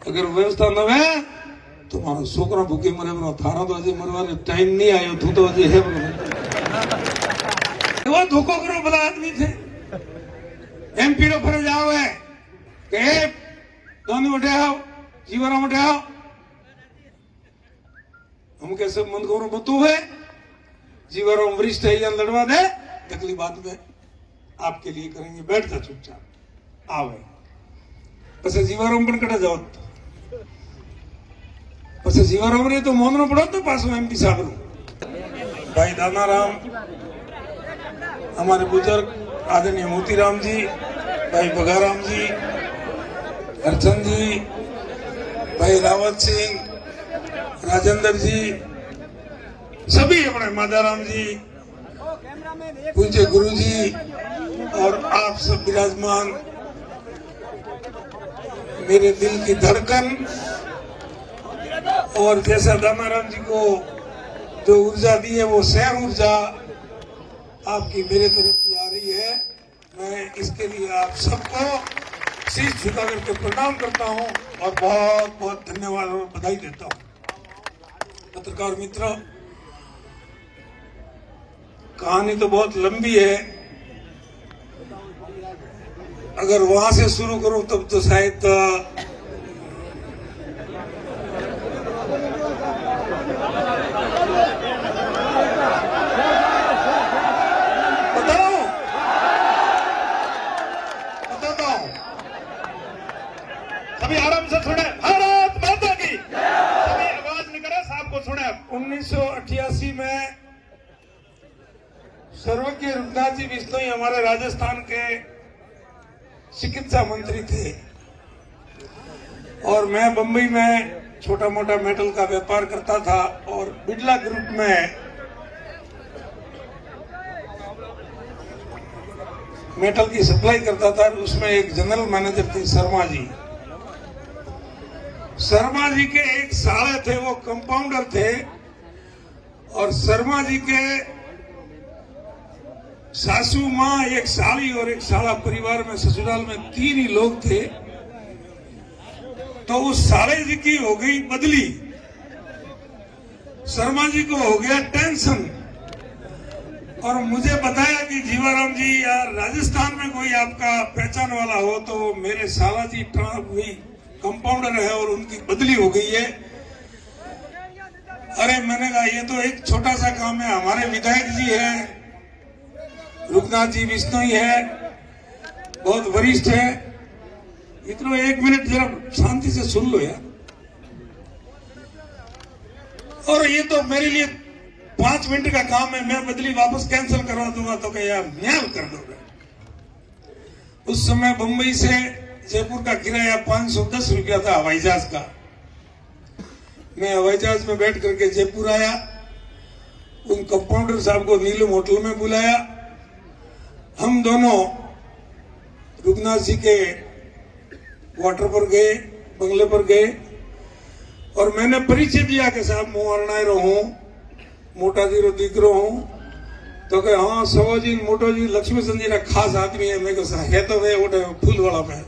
अगर व्यवस्था न है तो मारो छोकरा भूखे मरे मरो थारा तो अजे मरवाने टाइम नहीं आयो तू तो अजे है वो धोखो करो भला आदमी थे एमपी रो फरज आवे के दोनों उठे आओ जीवराम उठे आओ हम कैसे मन करो बतू है जीवराम वरिष्ठ है या लड़वा दे अगली बात में आपके लिए करेंगे बैठ जा चुपचाप आवे बस जीवाराम पण कटे जाओ बस जीवाराम रे तो मोहन पड़ो तो पास में एमपी साहब भाई दानाराम हमारे बुजुर्ग आदरणीय मोतीराम जी भाई बगाराम जी हरचंद जी भाई रावत सिंह राजेंद्र जी सभी अपने मादाराम जी पूज्य गुरु जी और आप सब विराजमान मेरे दिल की धड़कन और जैसा दानाराम जी को जो ऊर्जा दी है वो सेम ऊर्जा आपकी मेरे तरफ की आ रही है। मैं इसके लिए आप सबको शीश झुका करके प्रणाम करता हूं और बहुत बहुत धन्यवाद और बधाई देता हूं। पत्रकार मित्रों, कहानी तो बहुत लंबी है, अगर वहां से शुरू करूं तब तो शायद बताता हूं। सभी आराम से सुने, भारत माता की सभी आवाज निकले, साहब को सुने। 1988 में सर्वज्ञ रुद्रनाथ जी बिश्नोई हमारे राजस्थान के चिकित्सा मंत्री थे और मैं बंबई में छोटा मोटा मेटल का व्यापार करता था और बिड़ला ग्रुप में मेटल की सप्लाई करता था। उसमें एक जनरल मैनेजर थे शर्मा जी। शर्मा जी के एक साले थे, वो कंपाउंडर थे और शर्मा जी के सासू माँ, एक साली और एक साला परिवार में ससुराल में 3 ही लोग थे। तो उस साले जी की हो गई बदली, शर्मा जी को हो गया टेंशन और मुझे बताया कि जीवाराम जी यार राजस्थान में कोई आपका पहचान वाला हो तो मेरे साला जी भी कंपाउंडर है और उनकी बदली हो गई है। अरे मैंने कहा ये तो एक छोटा सा काम है, हमारे विधायक जी है रुद्रनाथ जी बिश्नोई है, बहुत वरिष्ठ है, इतना 1 मिनट जरा शांति से सुन लो यार। और ये तो मेरे लिए 5 मिनट का काम है, मैं बदली वापस कैंसिल करवा दूंगा तो क्या यार न्याय कर दोगे। उस समय बंबई से जयपुर का किराया 510 रुपया था हवाई जहाज का। मैं हवाई जहाज में बैठ करके जयपुर आया, उन कंपाउंडर साहब को नीलम होटल में बुलाया, हम दोनों रुद्रनाथ जी के क्वार्टर पर गए, बंगले पर गए और मैंने परिचय दिया कि साहब मैं अरणायरो हूं, मोटा जी रो दीकरो हूं। तो कहे हाँ सवा जी मोटो जी लक्ष्मी चंद जी ना खास आदमी है। मैं कहा है तो वे उठे फूल वाला में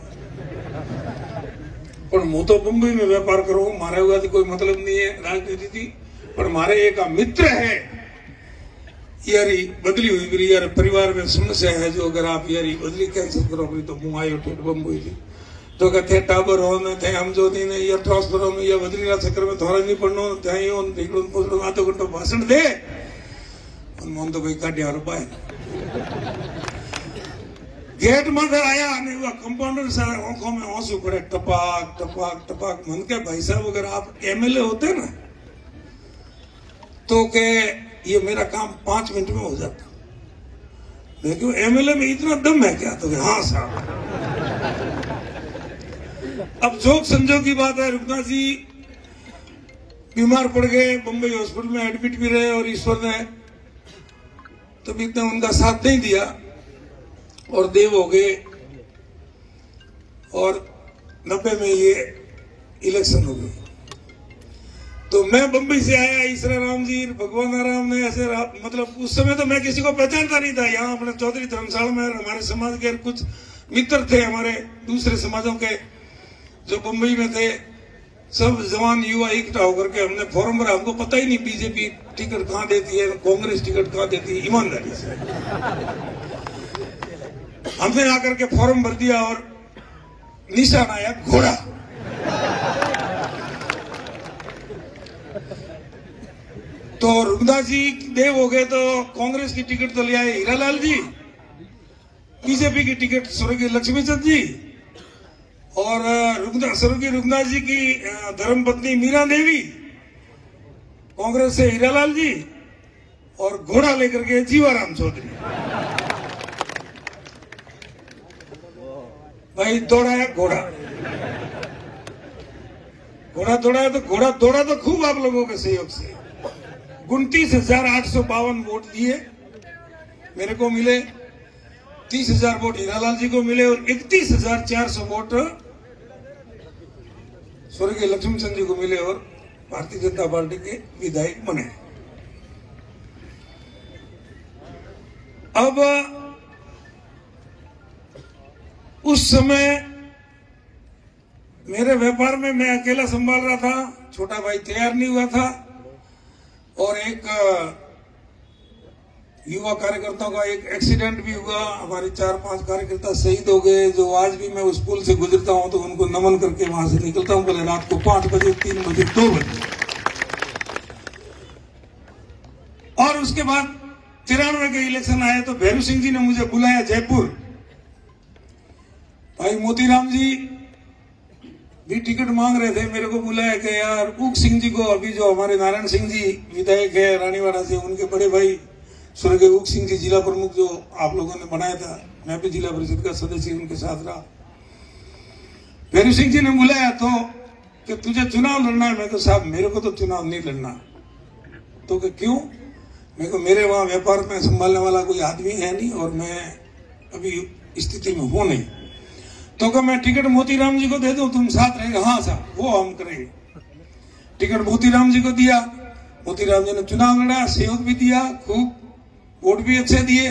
पर मु तो बम्बई में व्यापार करूं, मारे हुआ कोई मतलब नहीं है राजनीति थी, पर मारे एक मित्र है यारी बदली हुई मेरी यार परिवार में समस्या है, जो अगर आप यारी बदली कैंसिल करो तो मुँह आयो ठेठ बम्बई थी तो कहते टाबर हो थे हम जो थी ने या ट्रांसफर हो या बदली ना चक्कर में थोड़ा नहीं पढ़नो थे आधो घंटो भाषण दे मन तो कोई काटिया और पाए गेट में आया हुआ कंपाउंडर से आंखों में आंसू पड़े टपाक टपाक टपाक। मन के भाई साहब अगर आप एमएलए होते ना तो के ये मेरा काम 5 मिनट में हो जाता। मैं क्यों एमएलए में इतना दम है क्या? तो हाँ साहब। अब जोक संजोग की बात है, रुद्रनाथ जी बीमार पड़ गए, बंबई हॉस्पिटल में एडमिट भी रहे और ईश्वर ने तब इतना उनका साथ नहीं दिया और देव हो गए और 90 में ये इलेक्शन हो गई। तो मैं बंबई से आया, ईश्वर राम जी भगवान राम ने ऐसे मतलब उस समय तो मैं किसी को पहचानता नहीं था। यहाँ अपने चौधरी धर्मशाला में हमारे समाज के कुछ मित्र थे, हमारे दूसरे समाजों के जो बंबई में थे, सब जवान युवा इकट्ठा होकर के हमने फॉर्म भरा। हमको पता ही नहीं बीजेपी टिकट कहाँ देती है, कांग्रेस टिकट कहाँ देती है, ईमानदारी से हमने आकर के फॉर्म भर दिया और निशान आया घोड़ा। तो रुगदास जी देव हो गए तो कांग्रेस की टिकट तो ले आए हीरालाल जी, बीजेपी की टिकट स्वर्गीय लक्ष्मीचंद जी, और स्वर्गीय रुगदास जी की धर्मपत्नी मीरा देवी, कांग्रेस से हीरालाल जी, और घोड़ा लेकर के जीवाराम चौधरी। भाई दौड़ाया घोड़ा, घोड़ा दौड़ाया तो घोड़ा दौड़ा तो खूब आप लोगों के सहयोग से। 29,852 वोट दिए मेरे को मिले, 30,000 वोट हीरालाल जी को मिले और 31,400 वोट स्वर्गीय लक्ष्मीचंद जी को मिले और भारतीय जनता पार्टी के विधायक बने। अब उस समय मेरे व्यापार में मैं अकेला संभाल रहा था, छोटा भाई तैयार नहीं हुआ था, और एक युवा कार्यकर्ताओं का एक एक्सीडेंट भी हुआ। हमारे 4-5 कार्यकर्ता शहीद हो गए, जो आज भी मैं उस पुल से गुजरता हूं तो उनको नमन करके वहां से निकलता हूं, पहले रात को 5 बजे, 3 बजे, 2 बजे। और उसके बाद 93 के इलेक्शन आए तो भैरू सिंह जी ने मुझे बुलाया जयपुर। भाई मोतीराम जी भी टिकट मांग रहे थे, मेरे को बुलाया कि यार ऊक सिंह जी को, अभी जो हमारे नारायण सिंह जी विधायक है रानीवाड़ा से, उनके बड़े भाई स्वर्गीय ऊक सिंह जी जिला प्रमुख जो आप लोगों ने बनाया था, मैं भी जिला परिषद का सदस्य उनके साथ रहा। भैरू सिंह जी ने बुलाया तो कि तुझे चुनाव लड़ना है। मैं तो साहब मेरे को तो चुनाव नहीं लड़ना। तो कि क्यों? मेरे को मेरे वहां व्यापार में संभालने वाला कोई आदमी है नहीं और मैं अभी स्थिति में हूं नहीं। तो क्या मैं टिकट मोतीराम जी को दे दूं, तुम साथ रहेंगे? हाँ साहब वो हम करेंगे। टिकट मोतीराम जी को दिया, मोतीराम जी ने चुनाव लड़ा, सहयोग भी दिया, खूब वोट भी अच्छे दिए।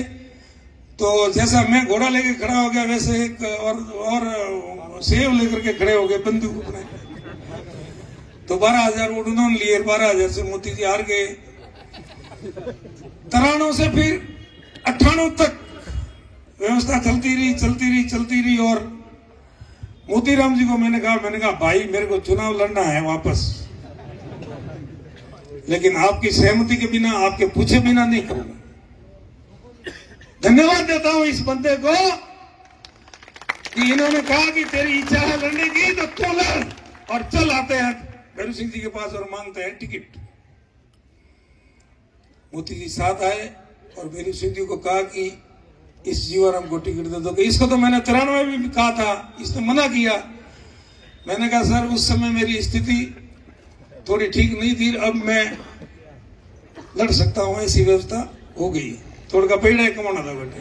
तो जैसा मैं घोड़ा लेके खड़ा हो गया वैसे एक और सेव लेकर के खड़े हो गए बंदूक अपने। तो 12,000 वोट उन्होंने लिए, 12,000 से मोती जी हार गए। 93 से फिर 98 तक व्यवस्था चलती रही और मोतीराम जी को मैंने कहा भाई मेरे को चुनाव लड़ना है वापस, लेकिन आपकी सहमति के बिना, आपके पूछे बिना नहीं करूंगा। धन्यवाद देता हूं इस बंदे को कि इन्होंने कहा कि तेरी इच्छा है लड़ने की तो तू लड़, और चल आते हैं भैरू सिंह जी के पास और मांगते हैं टिकट। मोती जी साथ आए और भैरू सिंह जी को कहा कि इस जीवाराम को टिकट दे दो। इसको तो मैंने 93 में भी कहा था, इसने मना किया। मैंने कहा सर उस समय मेरी स्थिति थोड़ी ठीक नहीं थी, अब मैं लड़ सकता हूं, ऐसी व्यवस्था हो गई। थोड़ा का पेड़ है कमाना था बेटे।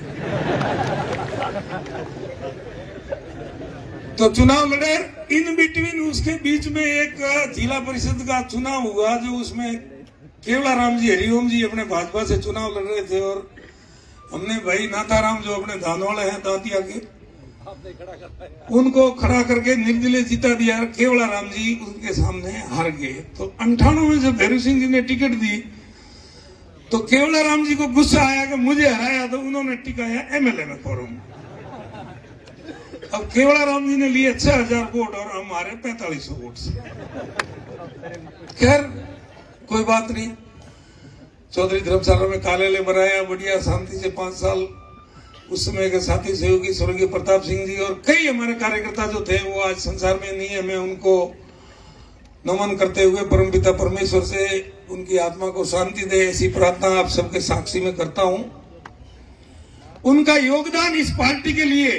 तो चुनाव लड़े। इन बिटवीन उसके बीच में एक जिला परिषद का चुनाव हुआ, जो उसमें केवलाराम जी हरिओम जी अपने भाजपा से चुनाव लड़ रहे थे और हमने भाई नाथाराम जो अपने धानवाड़े हैं दांतिया के, उनको खड़ा करके निर्दलीय जीता दिया। केवलाराम जी उनके सामने हार गए। तो 98 में जब भैरू सिंह जी ने टिकट दी तो केवलाराम जी को गुस्सा आया कि मुझे हराया, तो उन्होंने टिकाया एमएलए में फॉर्म। अब केवलाराम जी ने लिए 6,000 वोट और हम हारे 4500 वोट से। खैर कोई बात नहीं, चौधरी धर्मशाला में कार्यालय बनाया, बढ़िया शांति से 5 साल। उस समय के साथी सहयोगी स्वर्गीय प्रताप सिंह जी और कई हमारे कार्यकर्ता जो थे वो आज संसार में नहीं है। मैं उनको नमन करते हुए परमपिता परमेश्वर से उनकी आत्मा को शांति दे ऐसी प्रार्थना आप सबके साक्षी में करता हूं। उनका योगदान इस पार्टी के लिए,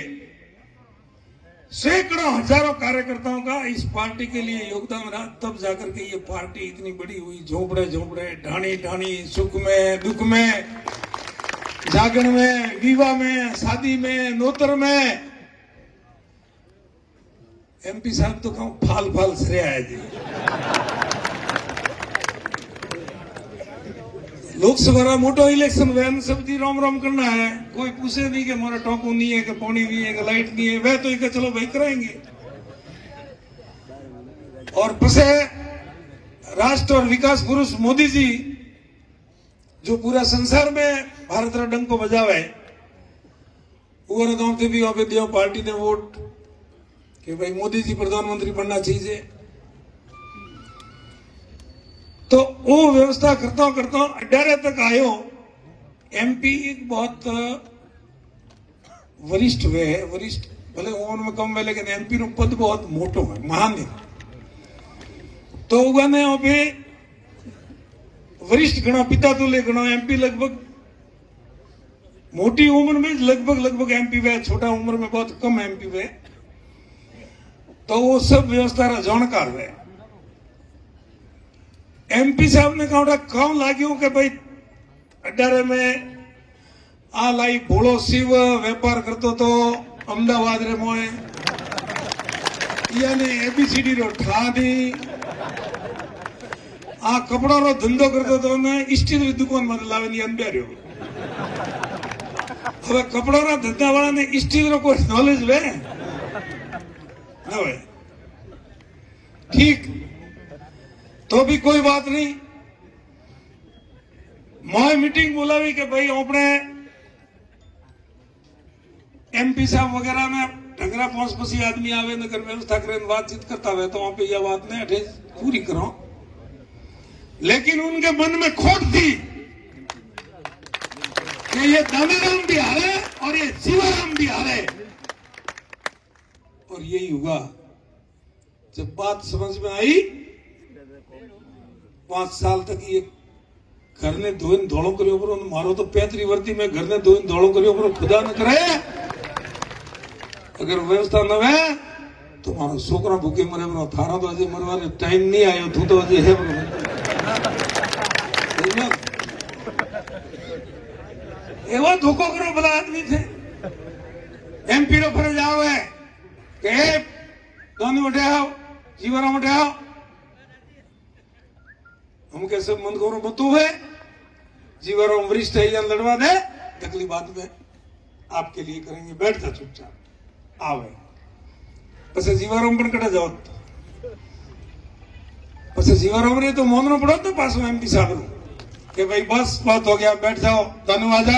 सैकड़ों हजारों कार्यकर्ताओं का इस पार्टी के लिए योगदान रहा, तब जाकर के ये पार्टी इतनी बड़ी हुई। झोंपड़े झोंपड़े, ढाणी ढाणी, सुख में दुख में, जागरण में, विवाह में, शादी में, नोतर में। एमपी साहब तो कहूं फाल फाल सरे आया जी। लोकसभा का मोटो इलेक्शन वैन सब जी रोम रोम करना है। कोई पूछे नहीं कि हमारा टोकू नहीं है, कि पानी नहीं है, कि लाइट नहीं है। वह तो एक चलो भाई कराएंगे। और पसे राष्ट्र और विकास पुरुष मोदी जी जो पूरा संसार में भारत रा डंको बजावे वो गांव थे भी वहां दियो पार्टी ने वोट कि भाई मोदी जी प्रधानमंत्री बनना चाहिए। तो वो व्यवस्था करता अड्डारे तक आयो। एमपी एक बहुत वरिष्ठ वे है, वरिष्ठ भले उम्र में कम है लेकिन एमपी नो पद बहुत मोटो है, महान है। तो उगाने पे वरिष्ठ गणा पिता तुल्य गणा एमपी लगभग मोटी उम्र में लगभग एमपी वे, छोटा उम्र में बहुत कम एमपी वे। तो वो सब व्यवस्था रा जानकार है। एमपी साहब ने कहा कौन लाग्यो कि भाई अड्डारे में आ लाई भोलो शिव व्यापार करतो तो अमदावाद रे मोए यानी एबीसीडी रो ठा दी आ कपड़ा रो धंधो करतो तो ने स्टील री दुकान में लावे नी अंदर रहो। હવે કપડાના ધંધા વાળાને સ્ટીલ નો કોઈ નોલેજ વે હવે ठीक तो भी कोई बात नहीं। मोए मीटिंग बुलावी कि भाई अपने एमपी साहब वगैरह में ढंगरा 5-5 आदमी आवे नगर व्यवस्था करे बातचीत करता हुए तो वहां पे यह बात ने अठे पूरी करो। लेकिन उनके मन में खोट थी कि ये दानाराम भी हारे और ये शिवाराम भी हारे। और यही हुआ जब बात समझ में आई। 5 साल तक ये घर ने धोइन धोलो करियो पर मारो तो 35 वर्ती में घर ने धोइन धोलो करियो पर खुदा न करे अगर व्यवस्था न है तो मारो छोकरा भूखे मरे बरो थारा तो अजे मरवा टाइम नहीं आयो तू तो अजे है बरो। एवं धोखो करो भला आदमी थे। एमपी रो फर्ज आवे के दोनों उठे आओ जीवराम उठे आओ हम कैसे मन करो बतू है जीवराम वरिष्ठ है लड़वा दे अगली बात में आपके लिए करेंगे बैठ जा चुपचाप आवे पसे जीवराम पण कटे जाओ पसे जीवराम रे तो मोननो पड़ो तो पास में एमपी साहब कि भाई बस बात हो गया बैठ जाओ धन्यवाद।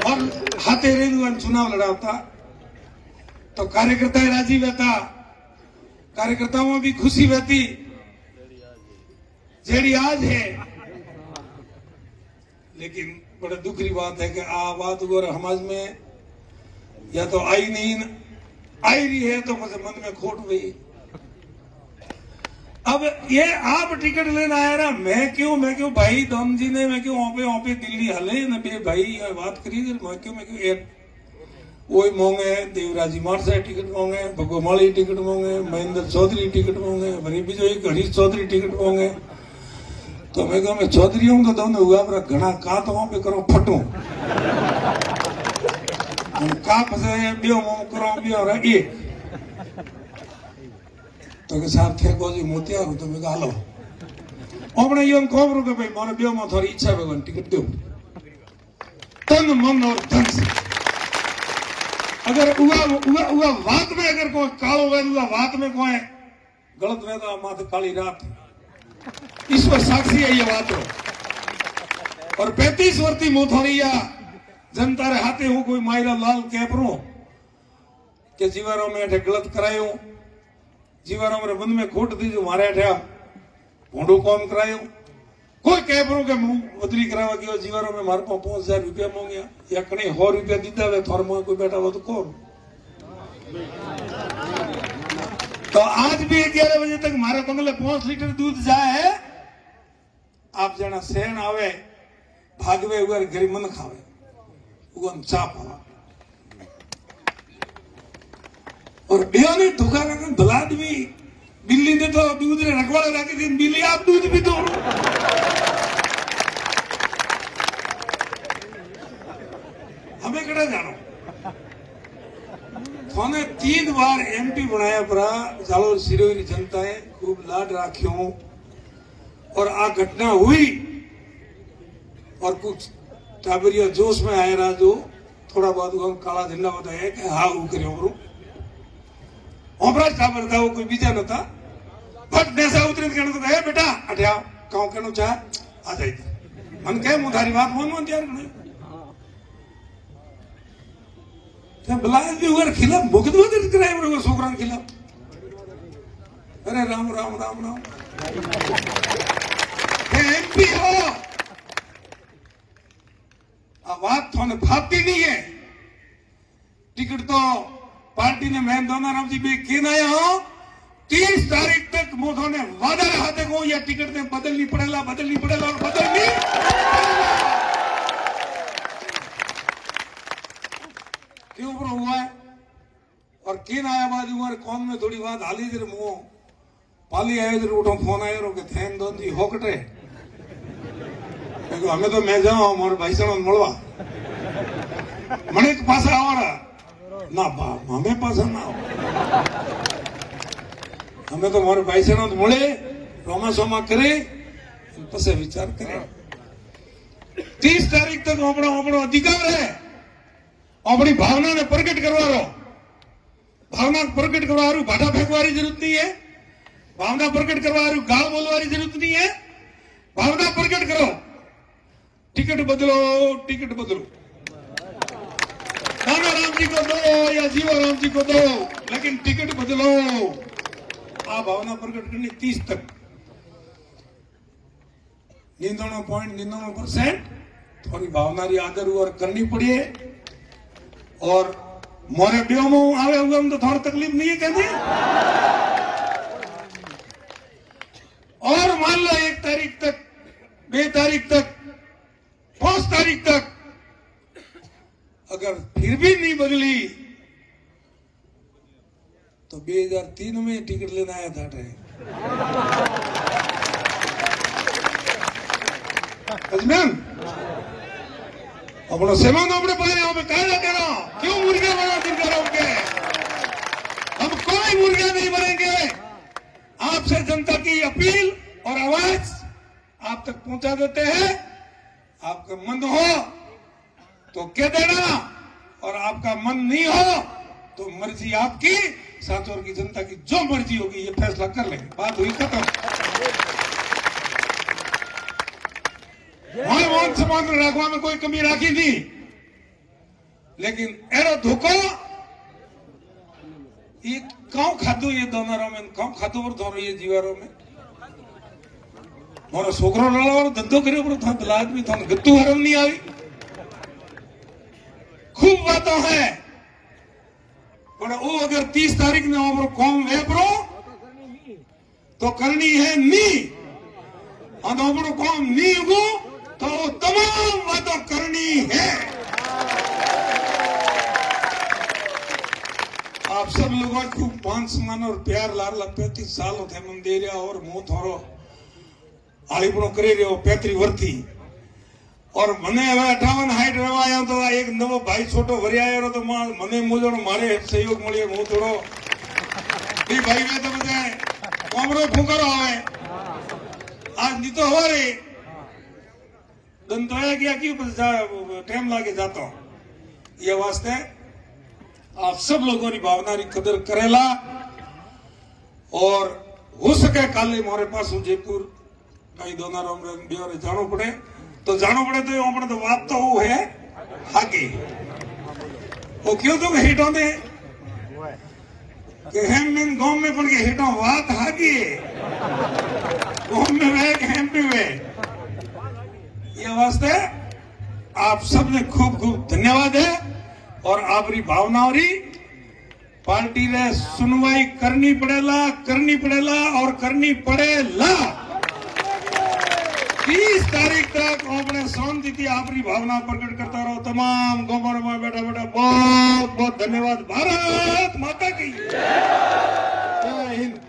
और हाथे रेलवे चुनाव लड़ाता तो कार्यकर्ता राजी रहता, कार्यकर्ताओं में भी खुशी रहती जेड़ी आज है। लेकिन बड़ा दुख की बात है कि आ बात समाज में या तो आई नहीं आई रही है तो मुझे मन में खोट गई। अब ये आप टिकट लेना आया ना मैं क्यों भाई दम जी ने मैं क्यों वहां पे दिल्ली हले न बे भाई बात करी मैं क्यों एक वही मोंगे देवराजी मारसा टिकट मोंगे भगोमाली टिकट मोंगे महेंद्र चौधरी टिकट मोंगे वरी बीजो एक हरीश चौधरी टिकट मोंगे। तो मैं कहूँ मैं चौधरी हूँ तो दोनों हुआ पर घना का तो वहां पे करो फटू का फसे बियो मोम करो बियो रे तो के साहब थे गोजी मोतिया तो मैं हालो अपने यूं खबर के भाई मारे बियो में थोड़ी इच्छा भगवान टिकट दो तन मन और धन से। अगर उआ बात में अगर कोई कालो वे उआ बात में कोई गलत वे तो माथे काली रात ईश्वर साक्षी है ये बात हो। और 35 वर्ती मोथोरिया जनता रे हाथे हूं कोई मायरा लाल कैपरो के जीवारो में अठे गलत करायो जीवाराम रे मन में खोट थी जो मारे अठा भोंडो काम करायो कोई कैपरो के मुंह बदली करावा गयो जीवाराम में मारे 5000 रुपया मांगया या कने 100 रुपया दीदा वे थोर में कोई बैठा हो तो कौन। तो आज भी 11 बजे तक मारे बंगले 5 लीटर दूध जाए है। आप जना सेन आवे भागवे उगर गरीब मन खावे उगन चाप आवा और बिया ने धोखा करके भला आदमी बिल्ली ने तो दूध रे रखवाड़े रखी थी बिल्ली आप दूध भी दो। हमें कड़ा जानो थाने 3 बार एमपी बनाया परा जालोर सिरोही जनता है खूब लाड राख्यो और आ घटना हुई और कुछ टाबरिया जोश में आए राजो थोड़ा बहुत काला झंडा बताया कि हाँ वो करे ओपरू ओपराज टाबर था वो कोई बीजा न था बट जैसा उतरे कहने तो कहे बेटा अठे आओ कहूं कहना चाह आ जाए मन कहे मुझे थारी बात मन तैयार करने बुलाए भी हुआ खिलाफ मुकद वजन कराए वो छोकरा खिलाफ अरे राम राम राम राम एमपी हो बात थोने भापती नहीं है टिकट तो पार्टी ने मैं दोनों राम जी में केन आया हो 30 तारीख तक मोदी ने वादा रहा देखो या टिकट ने बदलनी पड़ेगा और बदलनी क्यों पर हुआ है और केन आया बाद हुआ कौन में थोड़ी बात हाली जर मुंह पाली आयो जर उठो फोन आयो रो के थैन दोन जी होकटे देखो हमें तो मैं जाऊं हमारे भाई साहब મળવા મને એક પાછા આવરા ના બાપ हमें પાછા ના हमें तो हमारे भाई साहब મળે રોમા સોમા કરે પછી વિચાર કરે 30 તારીખ તક આપણો અધિકાર है अपनी भावना ने प्रकट करवारो भावना प्रकट करवारू भाटा फेंकवारी जरूरत नहीं है भावना प्रकट करवारू गाल बोलवारी जरूरत नहीं है भावना प्रकट करो टिकट बदलो राणा राम जी को दो या जीवा राम जी को दो लेकिन टिकट बदलो आ भावना प्रकट करनी 30 तक 99% थोड़ी भावना री आदर और करनी पड़ी है और मोरे ब्यो में आवे हुए तो थोड़ी तकलीफ नहीं है कहते और मान लो 1 तारीख तक 2 तारीख तक 5 तारीख तक अगर फिर भी नहीं बदली तो 2003 में टिकट लेना आया था अजमेन अपना सेवन अपने पाए हमें कहना कहना क्यों मुर्गा बना दिन करो के हम कोई मुर्गा नहीं बनेंगे आपसे जनता की अपील और आवाज आप तक पहुंचा देते हैं आपका मन हो तो कह देना और आपका मन नहीं हो तो मर्जी आपकी सांचौर की जनता की जो मर्जी होगी ये फैसला कर लेंगे बात हुई खत्म मान सम्मान रखवा में कोई कमी राखी नहीं लेकिन एरो धोखो ये कौन खाधो ये दोनों में कौन खाधो पर दोनों ये जीवारों में मोरो छोकरो लड़ावानो धंधो कर्यो पर थां दलात में थां गत्तू हरम नहीं आई खूब बातों है पर वो अगर 30 तारीख ने हमरो कौम वेपरो तो करनी है नी और हमरो कौम नी उगो तो तमाम बातों करनी है आप सब लोगों को मान सम्मान और प्यार लाल 35 साल होते मन दे रहा और मुंह थोड़ो आलीपणो करे रहो 35 वर्षी और मने हवे 58 हाइट रवा आया तो एक नवो भाई छोटो वरी आयो तो मने मुजो मारे सहयोग मळ्यो मु थोड़ो बी भाई वे तो बजाय कोमरो फुकरो आवे आज नी तो हवारे दंतोया गया कि टाइम लागे जाता ये वास्ते आप सब लोगों की भावना की कदर करेला और हो सके काले मोरे पास जयपुर कई दोनों बेवरे जानो पड़े तो अपने तो बात तो वो है हागे वो क्यों तो हिटों दे कि हम में गांव में पड़ के हिटों बात हागे गांव में वे हम पे वे ये वास्ते आप सब ने खूब खूब धन्यवाद है और आपरी भावनाओं री पार्टी ने सुनवाई करनी पड़ेला और करनी पड़ेला 30 तारीख तक अपने शांति थी आपरी भावना प्रकट करता रहो तमाम गोबर में बैठा बहुत बहुत धन्यवाद भारत माता की जय हिंद।